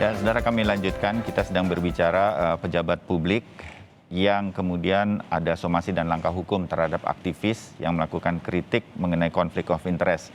Ya, saudara, kami lanjutkan. Kita sedang berbicara pejabat publik yang kemudian ada somasi dan langkah hukum terhadap aktivis yang melakukan kritik mengenai konflik of interest.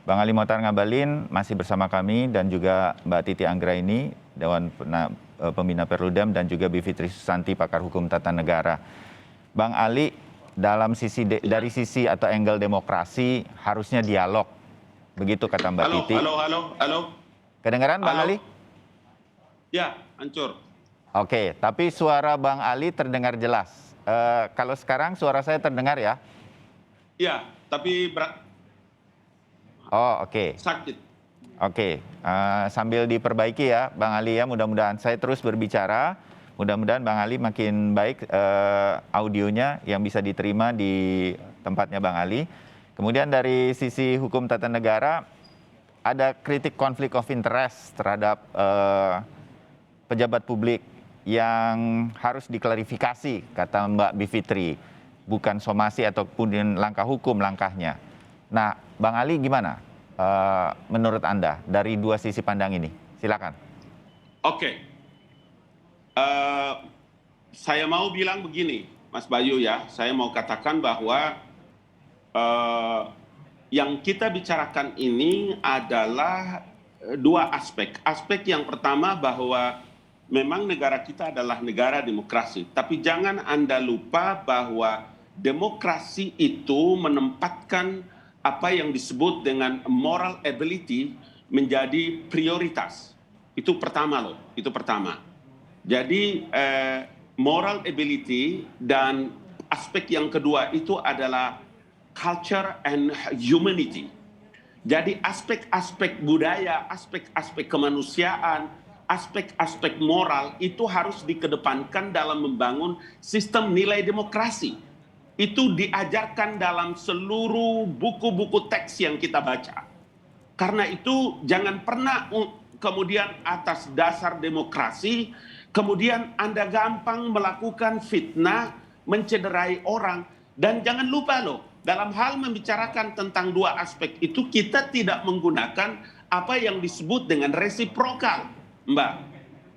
Bang Ali Mohtar Ngabalin masih bersama kami dan juga Mbak Titi Anggraini, Dewan Pembina Perludem, dan juga Bivitri Susanti, pakar hukum tata negara. Bang Ali, dari sisi atau angle demokrasi harusnya dialog. Begitu kata Mbak Titi. Halo. Kedengaran Bang Ali? Ya, hancur. Oke, tapi suara Bang Ali terdengar jelas. Kalau sekarang suara saya terdengar ya? Ya, tapi Oh, oke. sakit. Oke, sambil diperbaiki ya Bang Ali ya, mudah-mudahan saya terus berbicara. Mudah-mudahan Bang Ali makin baik audionya yang bisa diterima di tempatnya Bang Ali. Kemudian dari sisi hukum tata negara, ada kritik konflik of interest terhadap pejabat publik yang harus diklarifikasi, kata Mbak Bivitri. Bukan somasi ataupun langkah hukum langkahnya. Nah, Bang Ali gimana menurut Anda dari dua sisi pandang ini? Silakan. Oke. Saya mau bilang begini, Mas Bayu ya. Saya mau katakan bahwa yang kita bicarakan ini adalah dua aspek. Aspek yang pertama bahwa memang negara kita adalah negara demokrasi. Tapi jangan Anda lupa bahwa demokrasi itu menempatkan apa yang disebut dengan moral ability menjadi prioritas. Itu pertama loh, itu pertama. Jadi moral ability dan aspek yang kedua itu adalah culture and humanity. Jadi aspek-aspek budaya, aspek-aspek kemanusiaan, aspek-aspek moral itu harus dikedepankan dalam membangun sistem nilai demokrasi. Itu diajarkan dalam seluruh buku-buku teks yang kita baca. Karena itu jangan pernah kemudian atas dasar demokrasi, kemudian Anda gampang melakukan fitnah, mencederai orang. Dan jangan lupa loh, dalam hal membicarakan tentang dua aspek itu kita tidak menggunakan apa yang disebut dengan resiprokal, Mbak.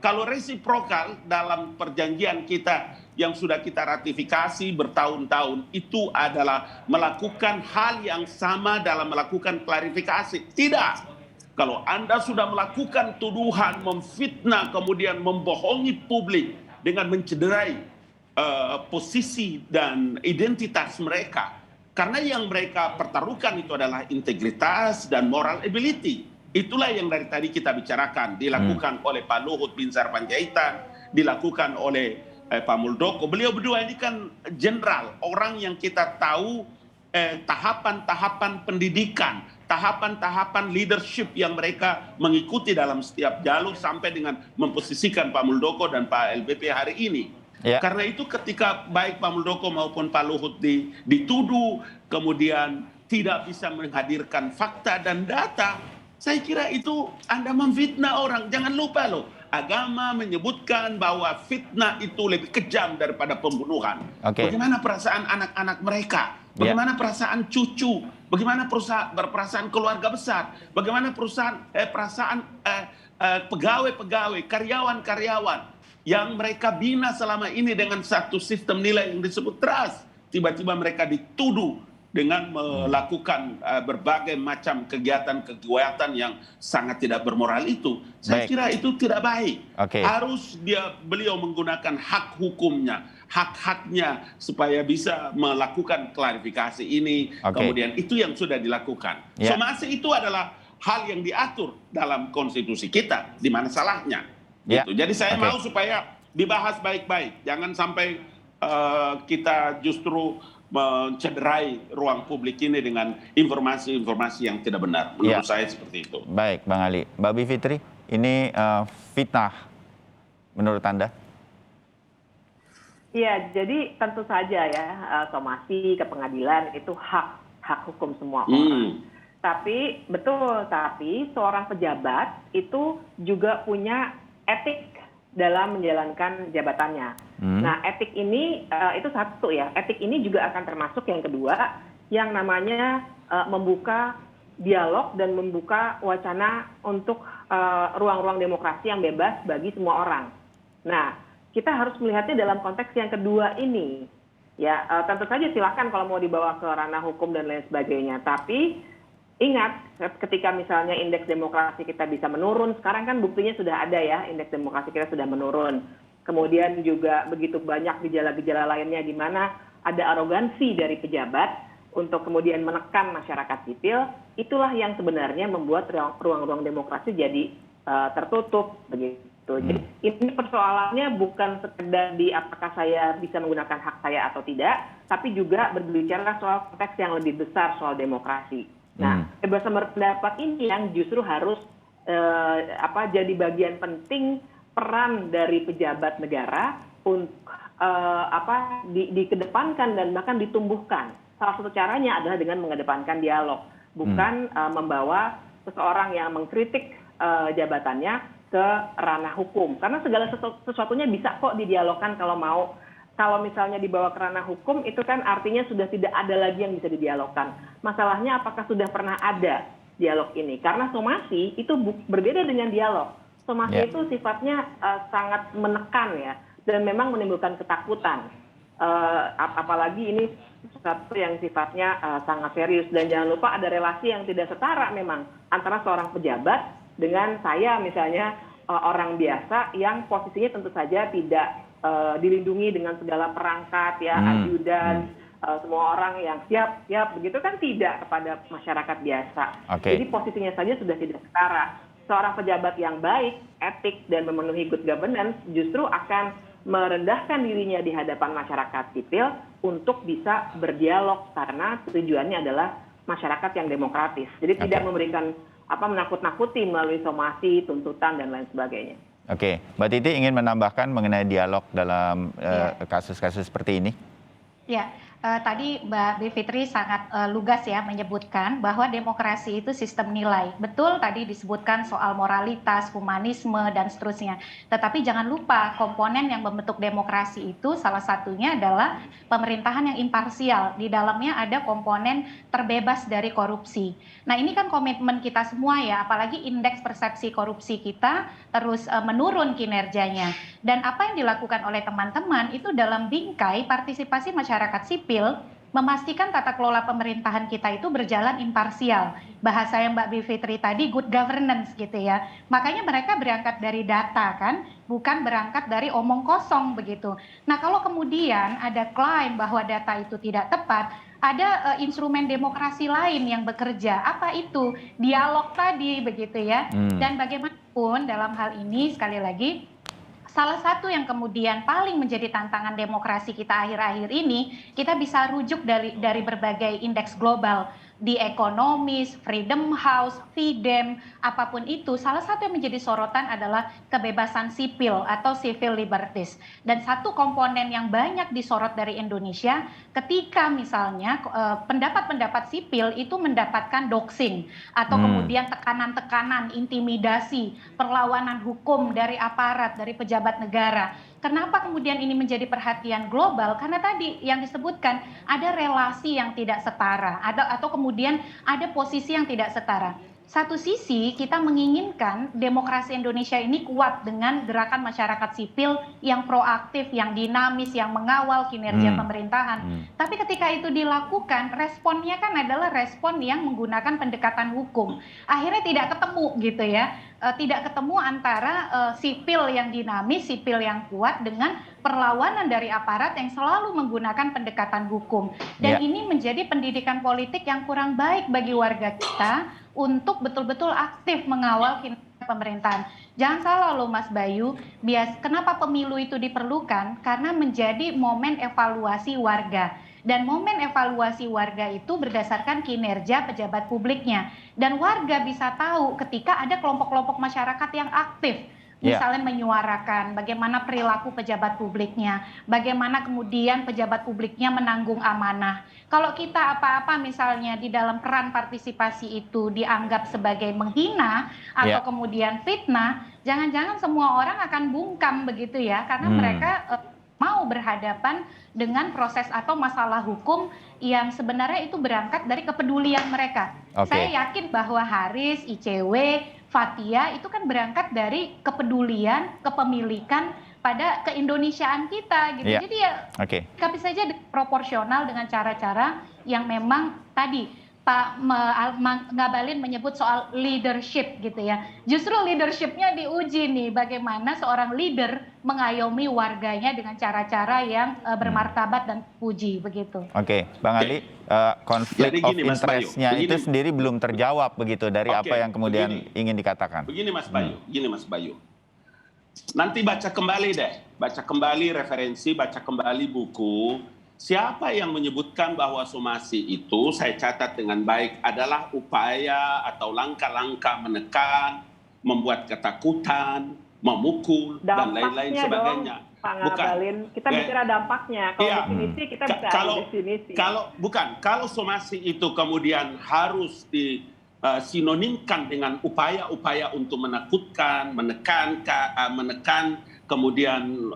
Kalau resiprokal dalam perjanjian kita yang sudah kita ratifikasi bertahun-tahun itu adalah melakukan hal yang sama dalam melakukan klarifikasi. Tidak. Kalau Anda sudah melakukan tuduhan, memfitnah, kemudian membohongi publik dengan mencederai posisi dan identitas mereka. Karena yang mereka pertaruhkan itu adalah integritas dan moral ability. Itulah yang dari tadi kita bicarakan, dilakukan oleh Pak Luhut Binsar Panjaitan, dilakukan oleh Pak Muldoko. Beliau berdua ini kan jenderal, orang yang kita tahu tahapan-tahapan pendidikan, tahapan-tahapan leadership yang mereka mengikuti dalam setiap jalur sampai dengan memposisikan Pak Muldoko dan Pak LBP hari ini. Ya. Karena itu ketika baik Pak Muldoko maupun Pak Luhut dituduh, kemudian tidak bisa menghadirkan fakta dan data, saya kira itu Anda memfitnah orang. Jangan lupa loh, agama menyebutkan bahwa fitnah itu lebih kejam daripada pembunuhan. Bagaimana perasaan anak-anak mereka? Bagaimana perasaan cucu? Bagaimana perasaan keluarga besar? Bagaimana perasaan pegawai-pegawai, karyawan-karyawan yang mereka bina selama ini dengan satu sistem nilai yang disebut trust. Tiba-tiba mereka dituduh dengan melakukan berbagai macam kegiatan-kegiatan yang sangat tidak bermoral itu. Saya kira itu tidak baik. Harus beliau menggunakan hak hukumnya, hak-haknya supaya bisa melakukan klarifikasi ini. Kemudian itu yang sudah dilakukan. Somasi itu adalah hal yang diatur dalam konstitusi kita. Di mana salahnya? Gitu. Jadi saya mau supaya dibahas baik-baik. Jangan sampai kita justru mencederai ruang publik ini dengan informasi-informasi yang tidak benar. Menurut saya seperti itu. Baik, Bang Ali. Mbak Bivitri, ini fitnah menurut Anda? Iya, jadi tentu saja ya somasi ke pengadilan itu hak hukum semua orang. Tapi seorang pejabat itu juga punya etik dalam menjalankan jabatannya. Nah, etik ini itu satu ya. Etik ini juga akan termasuk yang kedua, yang namanya membuka dialog dan membuka wacana untuk ruang-ruang demokrasi yang bebas bagi semua orang. Nah, kita harus melihatnya dalam konteks yang kedua ini. Ya, tentu saja silakan kalau mau dibawa ke ranah hukum dan lain sebagainya. Tapi ingat, ketika misalnya indeks demokrasi kita bisa menurun, sekarang kan buktinya sudah ada ya, indeks demokrasi kita sudah menurun. Kemudian juga begitu banyak gejala-gejala lainnya di mana ada arogansi dari pejabat untuk kemudian menekan masyarakat sipil, itulah yang sebenarnya membuat ruang-ruang demokrasi jadi tertutup begitu. Jadi ini persoalannya bukan sekedar di apakah saya bisa menggunakan hak saya atau tidak, tapi juga berbicara soal konteks yang lebih besar soal demokrasi. Nah, kebebasan berpendapat ini yang justru harus jadi bagian penting peran dari pejabat negara untuk dikedepankan dan bahkan ditumbuhkan. Salah satu caranya adalah dengan mengedepankan dialog, bukan membawa seseorang yang mengkritik jabatannya ke ranah hukum. Karena segala sesuatunya bisa kok didialogkan kalau mau. Kalau misalnya dibawa ke ranah hukum, itu kan artinya sudah tidak ada lagi yang bisa didialogkan. Masalahnya apakah sudah pernah ada dialog ini? Karena somasi itu berbeda dengan dialog. Somasi itu sifatnya sangat menekan ya, dan memang menimbulkan ketakutan. Apalagi ini sesuatu yang sifatnya sangat serius, dan jangan lupa ada relasi yang tidak setara memang antara seorang pejabat dengan saya misalnya orang biasa yang posisinya tentu saja tidak dilindungi dengan segala perangkat ya, ajudan, semua orang yang siap begitu kan, tidak kepada masyarakat biasa. Jadi posisinya saja sudah tidak setara. Seorang pejabat yang baik, etik dan memenuhi good governance justru akan merendahkan dirinya di hadapan masyarakat sipil untuk bisa berdialog, karena tujuannya adalah masyarakat yang demokratis. Jadi tidak memberikan menakut-nakuti melalui somasi, tuntutan dan lain sebagainya. Oke, Mbak Titi ingin menambahkan mengenai dialog dalam kasus-kasus seperti ini? Ya, tadi Mbak Bivitri sangat lugas ya menyebutkan bahwa demokrasi itu sistem nilai. Betul tadi disebutkan soal moralitas, humanisme, dan seterusnya. Tetapi jangan lupa komponen yang membentuk demokrasi itu salah satunya adalah pemerintahan yang imparsial. Di dalamnya ada komponen terbebas dari korupsi. Nah, ini kan komitmen kita semua ya, apalagi indeks persepsi korupsi kita terus menurun kinerjanya. Dan apa yang dilakukan oleh teman-teman itu dalam bingkai partisipasi masyarakat sipil, memastikan tata kelola pemerintahan kita itu berjalan imparsial. Bahasa yang Mbak Bivitri tadi, good governance gitu ya. Makanya mereka berangkat dari data kan, bukan berangkat dari omong kosong begitu. Nah, kalau kemudian ada klaim bahwa data itu tidak tepat, ada instrumen demokrasi lain yang bekerja. Apa itu? Dialog tadi begitu ya. Dan bagaimanapun dalam hal ini sekali lagi, salah satu yang kemudian paling menjadi tantangan demokrasi kita akhir-akhir ini, kita bisa rujuk dari berbagai indeks global. Di Economist, Freedom House, FIDEM, apapun itu, salah satu yang menjadi sorotan adalah kebebasan sipil atau civil liberties. Dan satu komponen yang banyak disorot dari Indonesia, ketika misalnya pendapat-pendapat sipil itu mendapatkan doxing, atau kemudian tekanan-tekanan, intimidasi, perlawanan hukum dari aparat, dari pejabat negara. Kenapa kemudian ini menjadi perhatian global? Karena tadi yang disebutkan ada relasi yang tidak setara, atau kemudian ada posisi yang tidak setara. Satu sisi kita menginginkan demokrasi Indonesia ini kuat dengan gerakan masyarakat sipil yang proaktif, yang dinamis, yang mengawal kinerja pemerintahan. Tapi ketika itu dilakukan, responnya kan adalah respon yang menggunakan pendekatan hukum. Akhirnya tidak ketemu gitu ya. Tidak ketemu antara sipil yang dinamis, sipil yang kuat dengan perlawanan dari aparat yang selalu menggunakan pendekatan hukum. Dan ini menjadi pendidikan politik yang kurang baik bagi warga kita untuk betul-betul aktif mengawal kinerja pemerintahan. Jangan salah loh Mas Bayu, kenapa pemilu itu diperlukan? Karena menjadi momen evaluasi warga. Dan momen evaluasi warga itu berdasarkan kinerja pejabat publiknya. Dan warga bisa tahu ketika ada kelompok-kelompok masyarakat yang aktif. Misalnya menyuarakan bagaimana perilaku pejabat publiknya, bagaimana kemudian pejabat publiknya menanggung amanah. Kalau kita apa-apa misalnya di dalam peran partisipasi itu dianggap sebagai menghina atau kemudian fitnah, jangan-jangan semua orang akan bungkam begitu ya, karena mereka mau berhadapan dengan proses atau masalah hukum yang sebenarnya itu berangkat dari kepedulian mereka. Saya yakin bahwa Haris, ICW, Fathia itu kan berangkat dari kepedulian, kepemilikan pada keindonesiaan kita gitu. Iya. Jadi ya Oke. bisa saja proporsional dengan cara-cara yang memang tadi Pak Ngabalin menyebut soal leadership gitu ya. Justru leadershipnya diuji nih, bagaimana seorang leader mengayomi warganya dengan cara-cara yang bermartabat dan puji begitu. Oke, Bang Ali, konflik Jadi of gini, Mas Bayu. interest-nya itu Begini. sendiri belum terjawab begitu dari Oke, apa yang kemudian begini. ingin dikatakan. Begini Mas Bayu. Nanti baca kembali deh, baca kembali referensi, baca kembali buku. Siapa yang menyebutkan bahwa somasi itu, saya catat dengan baik, adalah upaya atau langkah-langkah menekan, membuat ketakutan, memukul, dan lain-lain Dampaknya sebagainya. dong, Pak Ngabalin. Kita bicara dampaknya. Kalau Iya. definisi kita bisa ada definisi. Kalau somasi itu kemudian harus sinonimkan dengan upaya-upaya untuk menakutkan, menekan, kemudian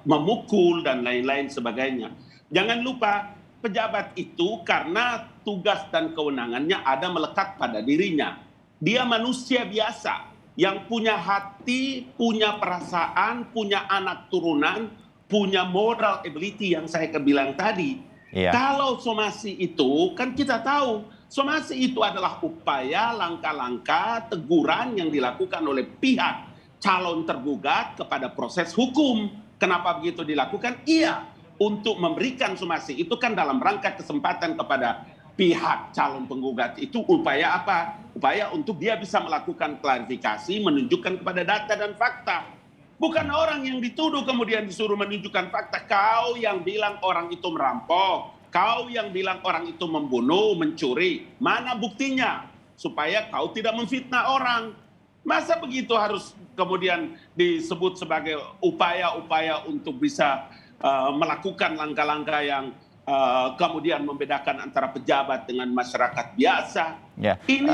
memukul dan lain-lain sebagainya. Jangan lupa pejabat itu karena tugas dan kewenangannya ada melekat pada dirinya. Dia manusia biasa yang punya hati, punya perasaan, punya anak turunan, punya moral ability yang saya bilang tadi. Iya. Kalau somasi itu kan kita tahu somasi itu adalah upaya, langkah-langkah, teguran yang dilakukan oleh pihak calon tergugat kepada proses hukum. Kenapa begitu dilakukan? Iya, untuk memberikan somasi itu kan dalam rangka kesempatan kepada pihak calon penggugat itu upaya apa? Upaya untuk dia bisa melakukan klarifikasi, menunjukkan kepada data dan fakta. Bukan orang yang dituduh kemudian disuruh menunjukkan fakta. Kau yang bilang orang itu merampok, kau yang bilang orang itu membunuh, mencuri. Mana buktinya? Supaya kau tidak memfitnah orang. Masa begitu harus kemudian disebut sebagai upaya-upaya untuk bisa melakukan langkah-langkah yang kemudian membedakan antara pejabat dengan masyarakat biasa. Ya. Ini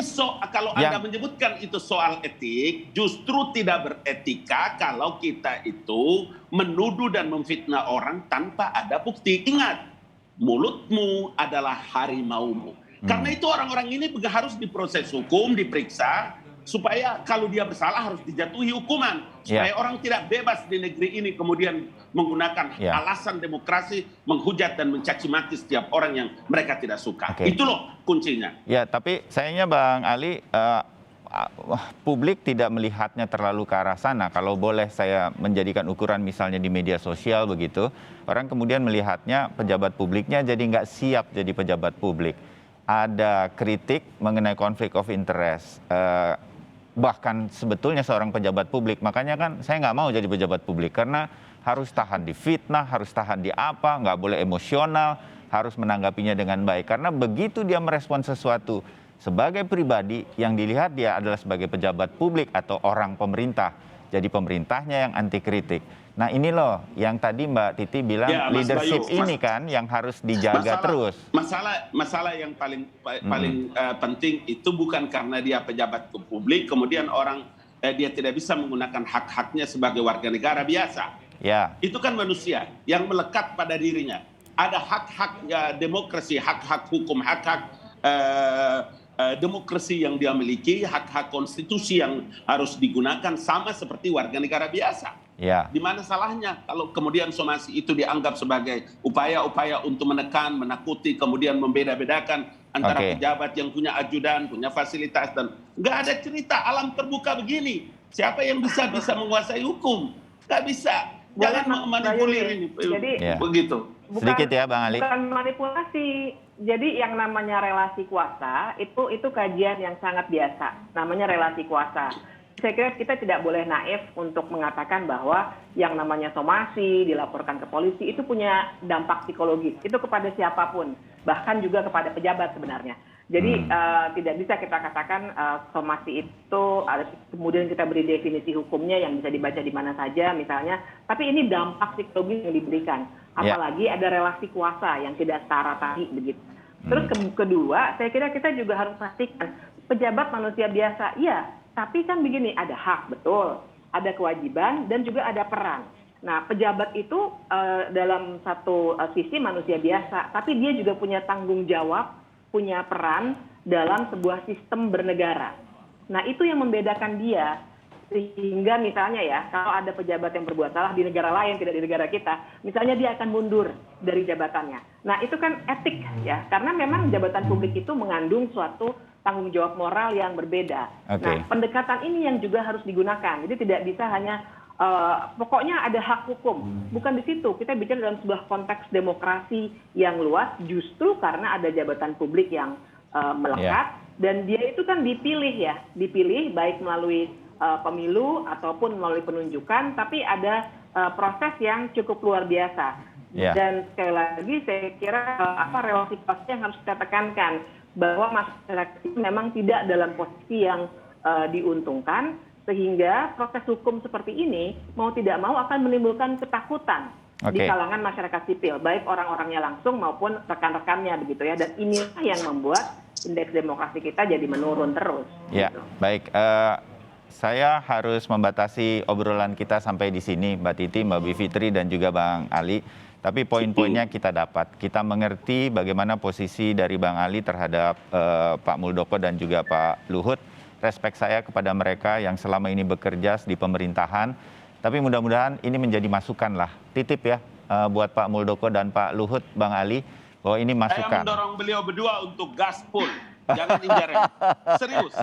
kalau Anda menyebutkan itu soal etik, justru tidak beretika kalau kita itu menuduh dan memfitnah orang tanpa ada bukti. Ingat, mulutmu adalah harimaumu. Karena itu orang-orang ini harus diproses hukum, diperiksa, supaya kalau dia bersalah harus dijatuhi hukuman. Supaya orang tidak bebas di negeri ini kemudian menggunakan alasan demokrasi, menghujat dan mencaci maki setiap orang yang mereka tidak suka. Itu loh kuncinya. Ya, tapi sayangnya Bang Ali, publik tidak melihatnya terlalu ke arah sana. Kalau boleh saya menjadikan ukuran misalnya di media sosial begitu, orang kemudian melihatnya pejabat publiknya jadi nggak siap jadi pejabat publik. Ada kritik mengenai konflik of interest. Bahkan sebetulnya seorang pejabat publik, makanya kan saya nggak mau jadi pejabat publik karena harus tahan di fitnah, harus tahan di apa, nggak boleh emosional, harus menanggapinya dengan baik. Karena begitu dia merespon sesuatu sebagai pribadi, yang dilihat dia adalah sebagai pejabat publik atau orang pemerintah. Jadi pemerintahnya yang anti kritik. Nah ini loh yang tadi Mbak Titi bilang leadership Bayu, ini kan yang harus dijaga terus. Masalah yang paling penting itu bukan karena dia pejabat publik, kemudian orang dia tidak bisa menggunakan hak-haknya sebagai warga negara biasa. Ya. Itu kan manusia yang melekat pada dirinya. Ada hak-hak demokrasi, hak-hak hukum, hak-hak demokrasi yang dia miliki, hak-hak konstitusi yang harus digunakan sama seperti warga negara biasa. Ya. Di mana salahnya kalau kemudian somasi itu dianggap sebagai upaya-upaya untuk menekan, menakuti, kemudian membeda-bedakan antara pejabat yang punya ajudan, punya fasilitas, dan nggak ada cerita alam terbuka begini. Siapa yang bisa menguasai hukum? Nggak bisa. Jangan manipulir ini. Jadi begitu. Sedikit ya Bang Ali. Bukan manipulasi. Jadi yang namanya relasi kuasa itu kajian yang sangat biasa. Namanya relasi kuasa. Saya kira kita tidak boleh naif untuk mengatakan bahwa yang namanya somasi, dilaporkan ke polisi, itu punya dampak psikologis. Itu kepada siapapun, bahkan juga kepada pejabat sebenarnya. Jadi tidak bisa kita katakan somasi itu, kemudian kita beri definisi hukumnya yang bisa dibaca di mana saja misalnya. Tapi ini dampak psikologis yang diberikan. Apalagi ada relasi kuasa yang tidak setara tadi begitu. Terus kedua, saya kira kita juga harus pastikan pejabat manusia biasa, iya. Tapi kan begini, ada hak, betul, ada kewajiban, dan juga ada peran. Nah, pejabat itu dalam satu sisi manusia biasa, tapi dia juga punya tanggung jawab, punya peran dalam sebuah sistem bernegara. Nah, itu yang membedakan dia. Sehingga misalnya ya, kalau ada pejabat yang berbuat salah di negara lain, tidak di negara kita, misalnya dia akan mundur dari jabatannya. Nah, itu kan etik ya, karena memang jabatan publik itu mengandung suatu tanggung jawab moral yang berbeda. Nah, pendekatan ini yang juga harus digunakan. Jadi tidak bisa hanya pokoknya ada hak hukum. Bukan di situ. Kita bicara dalam sebuah konteks demokrasi yang luas, justru karena ada jabatan publik yang melekat, dan dia itu kan dipilih baik melalui pemilu ataupun melalui penunjukan, tapi ada proses yang cukup luar biasa. Dan sekali lagi saya kira relasi yang harus kita tekankan, bahwa masyarakat itu memang tidak dalam posisi yang diuntungkan, sehingga proses hukum seperti ini mau tidak mau akan menimbulkan ketakutan di kalangan masyarakat sipil, baik orang-orangnya langsung maupun rekan-rekannya begitu ya. Dan inilah yang membuat indeks demokrasi kita jadi menurun terus. Ya, gitu. Baik. Saya harus membatasi obrolan kita sampai di sini, Mbak Titi, Mbak Bivitri, dan juga Bang Ali. Tapi poin-poinnya kita dapat. Kita mengerti bagaimana posisi dari Bang Ali terhadap Pak Muldoko dan juga Pak Luhut. Respek saya kepada mereka yang selama ini bekerja di pemerintahan. Tapi mudah-mudahan ini menjadi masukan lah. Titip ya buat Pak Muldoko dan Pak Luhut, Bang Ali, bahwa ini masukan. Saya mendorong beliau berdua untuk gaspol. Jangan injaren. Serius.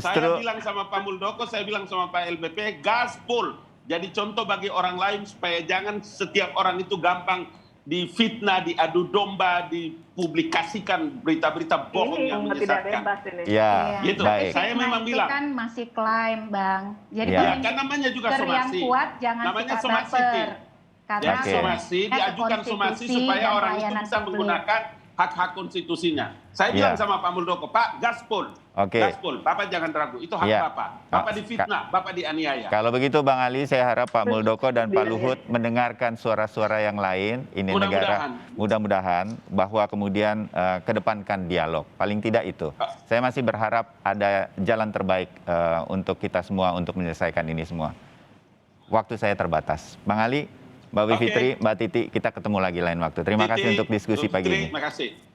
Saya bilang sama Pak Muldoko, saya bilang sama Pak LBP, gaspol. Jadi contoh bagi orang lain supaya jangan setiap orang itu gampang difitnah, diadu domba, dipublikasikan berita-berita bohong yang menyesatkan. Ya, gitu. Baik. Saya memang bilang. Itu kan masih klaim, Bang. Jadi kan namanya juga somasi. yang kuat jangan namanya suka somasi. baper. Karena somasi, diajukan somasi supaya orang itu bisa menggunakan hak-hak konstitusinya. Saya bilang sama Pak Muldoko, Pak, gaspol. Gaspol, Bapak jangan ragu, itu hak Bapak. Bapak difitnah, Bapak dianiaya. Kalau begitu Bang Ali, saya harap Pak Muldoko dan Pak Luhut mendengarkan suara-suara yang lain. Ini negara, mudah-mudahan bahwa kemudian kedepankan dialog. Paling tidak itu. Saya masih berharap ada jalan terbaik untuk kita semua untuk menyelesaikan ini semua. Waktu saya terbatas. Bang Ali, Mbak Bivitri, Mbak Titi, kita ketemu lagi lain waktu. Terima kasih untuk diskusi pagi ini. Terima kasih.